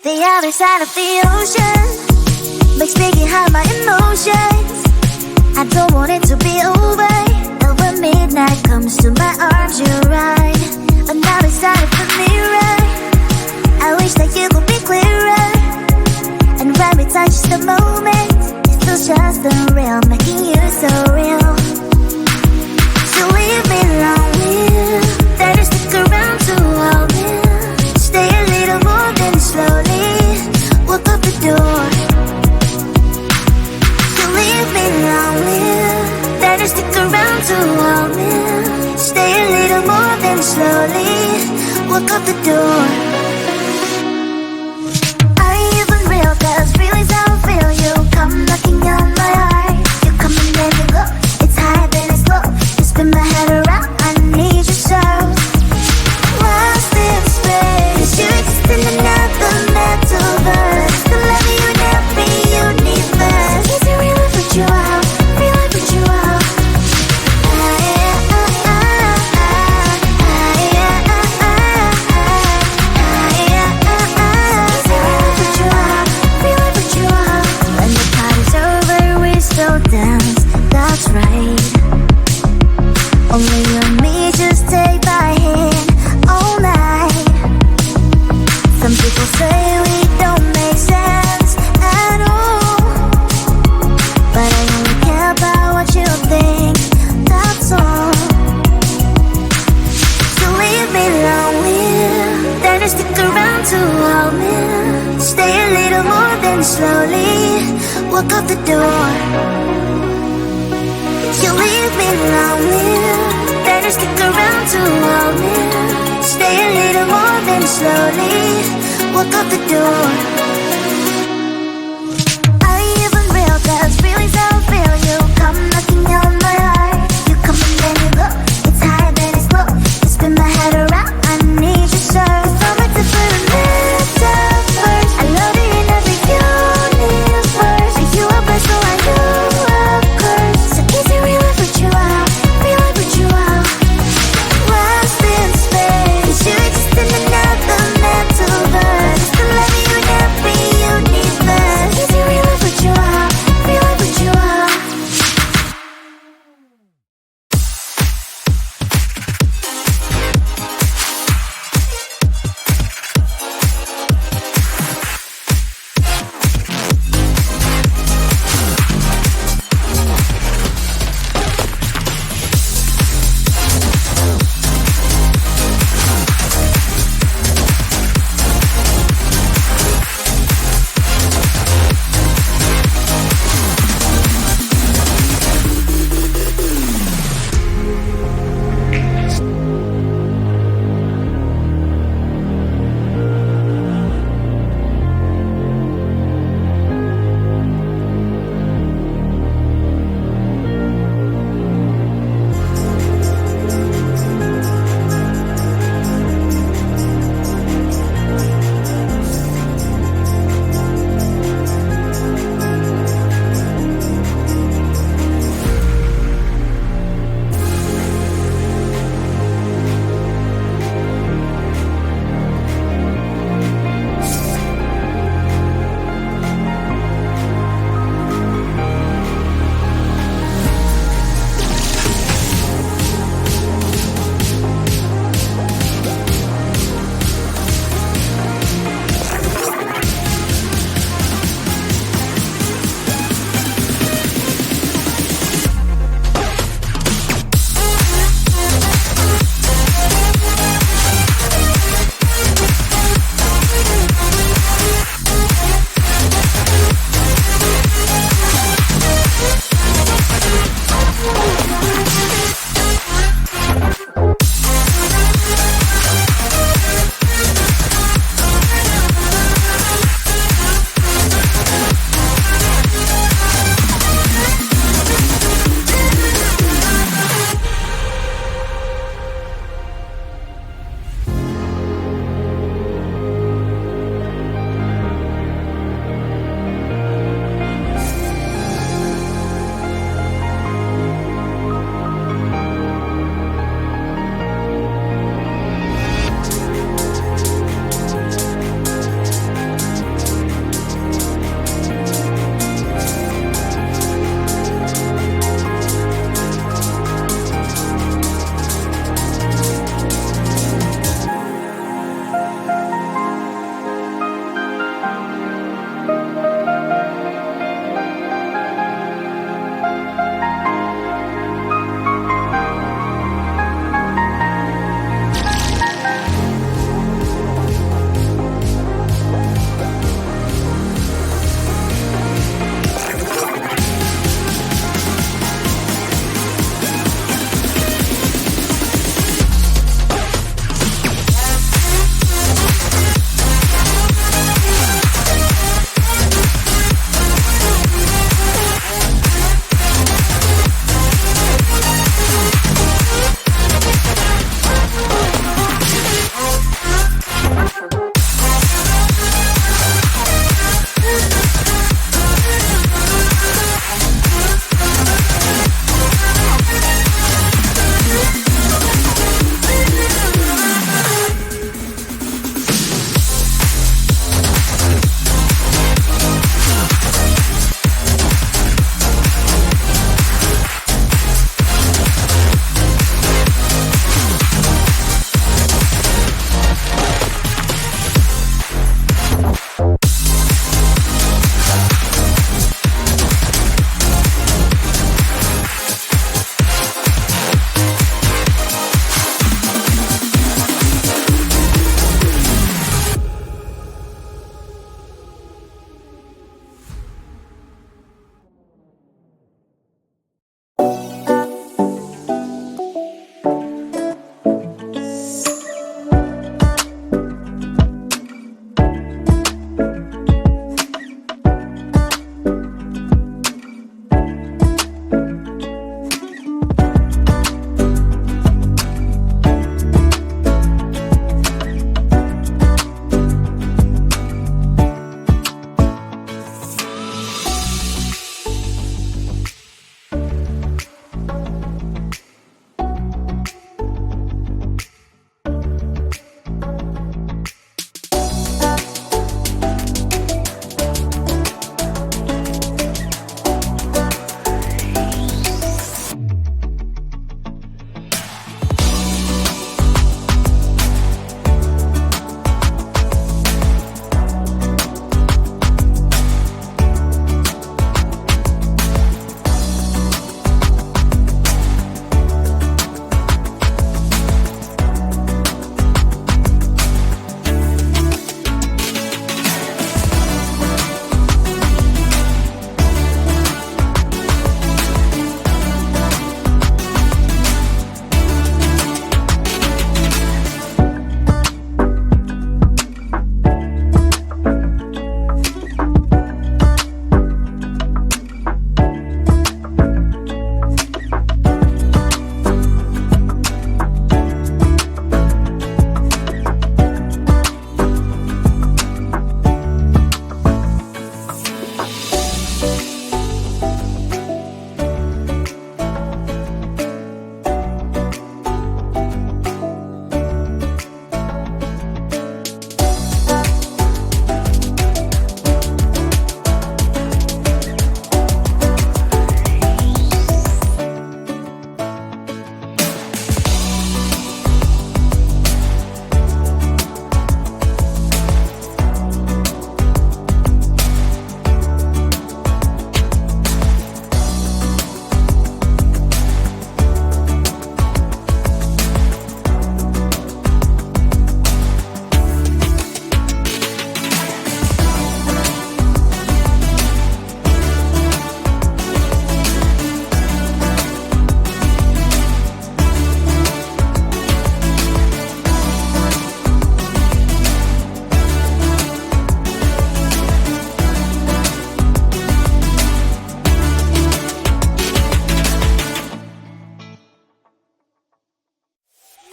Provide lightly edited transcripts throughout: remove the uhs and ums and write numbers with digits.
The other side of the ocean makes me hide my emotions. I don't want it to be over. And when midnight comes to my arms, you're right. Another side of the mirror, I wish that you could be clearer. And when we touch the moment, it feels just unreal, making you so real. So leave me lonely, then you stick around to hold me. Stay a little more, then slowly walk up the door. So leave me lonely, then you stick around to hold me. Stay a little more, then slowly walk up the door. Are you even real? 'Cause feelings how I feel. You come knocking on my heart. You come and then you go. It's high then it's low. You spin my head around. I need you so. Lost in space. You exist in another metaverse. The love you never universe. Is it real? I put you out. Real? I put you out. Dance, that's right. Only you and me, just take my hand all night. Some people say we don't make sense at all, but I only care about what you think, that's all. So leave me lonely, then you stick around to hold me. Stay a little more, then slowly walk out the door. You leave me lonely, then you stick around to hold me. Stay a little more, then slowly walk out the door. Are you even real? 'Cause feelings how I feel. You come knocking on my heart. You come and then you go. It's high then it's low. You spin my head around. I need you so. It's all like the metaverse. I love you in every universe. Are you a blessing? So I know. You exist in another metaverse. The love you never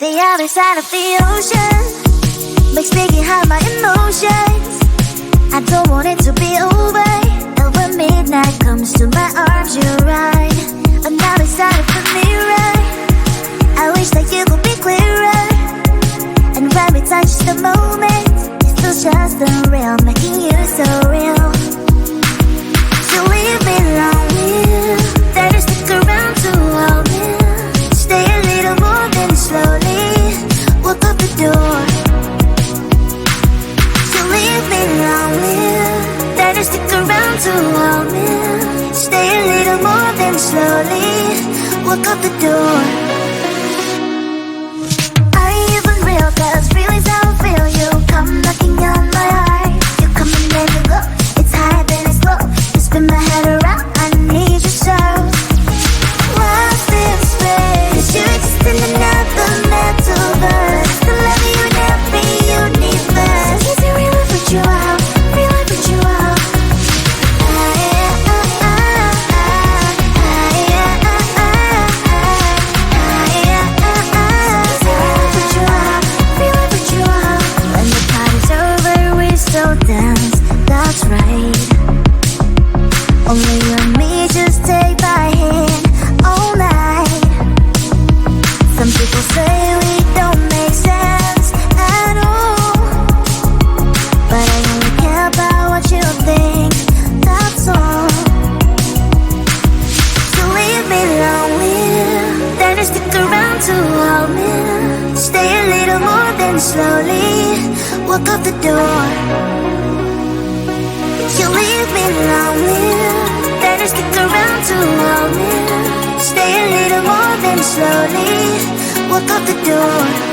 The other side of the ocean makes me get high my emotions. I don't want it to be over. And when midnight comes to my arms, you're right. Another side of the mirror, I wish that you could be clearer. And when we touch the moment, it feels just unreal, making you so real. So leave me lonely, then stick around to hold me. Stay a little more, then slowly walk up the door. So leave me lonely, then stick around to hold me. Stay a little more, then slowly walk up the door. Are you even real? 'Cause real is how I feel. You come knocking on my heart. You come and then you go. It's high, then it's low. You spin my head around. I need you so. Lost in space, 'cause you exist in another metaverse. The love you never universe. Is it real? I put you out. Real, I put you out. Dance, that's right. Only you and me, just take my hand all night. Some people say we don't make sense at all, but I only care about what you think, that's all. So leave me lonely, then just stick around to hold me. Stay a little more, then slowly walk out the door. You leave me lonely, then just stick around to hold me. Stay a little more, then slowly walk out the door.